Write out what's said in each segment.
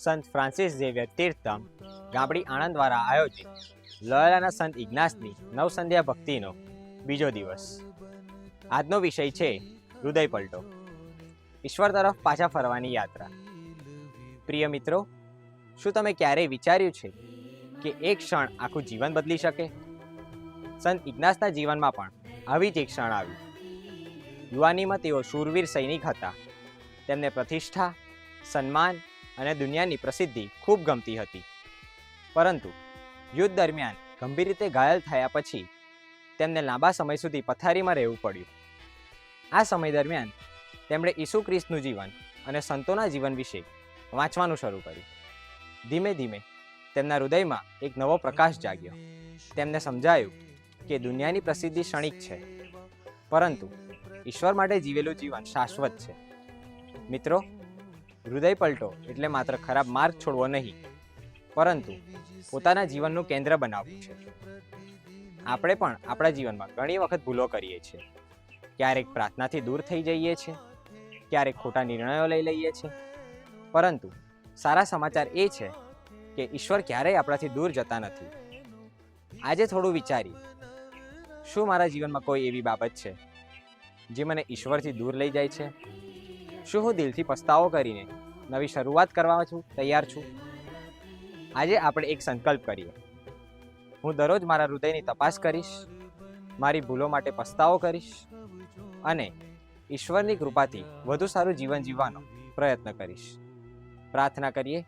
સંત Francis Xavier તીર્થધામ ગામડી આણંદ દ્વારા આયોજિત લોયોલાના સંત ઇગ્નાસની નવસંધ્યા ભક્તિનો બીજો દિવસ. આજનો વિષય છે હૃદય પલટો, ઈશ્વર તરફ પાછા ફરવાની યાત્રા. પ્રિય મિત્રો, શું તમે ક્યારેય વિચાર્યું છે કે એક ક્ષણ આખું જીવન બદલી શકે? સંત ઇગ્નાસના જીવનમાં પણ આવી જ એક ક્ષણ આવી. યુવાનીમાં તેઓ શૂરવીર સૈનિક હતા. તેમને પ્રતિષ્ઠા, સન્માન અને દુનિયાની પ્રસિદ્ધિ ખૂબ ગમતી હતી. પરંતુ યુદ્ધ દરમિયાન ગંભીર રીતે ઘાયલ થયા પછી તેમને લાંબા સમય સુધી પથારીમાં રહેવું પડ્યું. આ સમય દરમિયાન તેમણે ઈસુ ખ્રિસ્તનું જીવન અને સંતોના જીવન વિશે વાંચવાનું શરૂ કર્યું. ધીમે ધીમે તેમના હૃદયમાં એક નવો પ્રકાશ જાગ્યો. તેમને સમજાયું કે દુનિયાની પ્રસિદ્ધિ ક્ષણિક છે, પરંતુ ઈશ્વર માટે જીવેલું જીવન શાશ્વત છે. મિત્રો, હૃદય પલટો એટલે માત્ર ખરાબ માર્ગ છોડવો નહીં, પરંતુ પોતાના જીવનનું કેન્દ્ર બનાવવું છે. આપણે પણ આપણા જીવનમાં ઘણી વખત ભૂલો કરીએ છીએ. ક્યારેક પ્રાર્થનાથી દૂર થઈ જઈએ છીએ, ક્યારેક ખોટા નિર્ણયો લઈ લઈએ છીએ. પરંતુ સારા સમાચાર એ છે કે ઈશ્વર ક્યારેય આપણાથી દૂર જતા નથી. આજે થોડું વિચારીએ, શું મારા જીવનમાં કોઈ એવી બાબત છે જે મને ઈશ્વરથી દૂર લઈ જાય છે? શું હું દિલથી પસ્તાવો કરીને નવી શરૂઆત કરવા તૈયાર છું? આજે આપણે એક સંકલ્પ કરીએ. હું દરરોજ મારા હૃદયની તપાસ કરીશ, મારી ભૂલો માટે પસ્તાવો કરીશ અને ઈશ્વરની કૃપાથી વધુ સારું જીવન જીવવાનો પ્રયત્ન કરીશ. પ્રાર્થના કરીએ.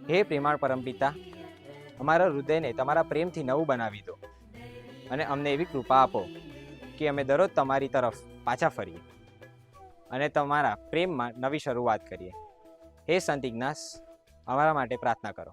હે પ્રેમાળ પરમપિતા, અમારા હૃદયને તમારા પ્રેમથી નવું બનાવી દો અને અમને એવી કૃપા આપો કે અમે દરરોજ તમારી તરફ પાછા ફરીએ અને તમારા પ્રેમમાં નવી શરૂઆત કરીએ. હે સંત ઇગ્નાસ, અમારા માટે પ્રાર્થના કરો.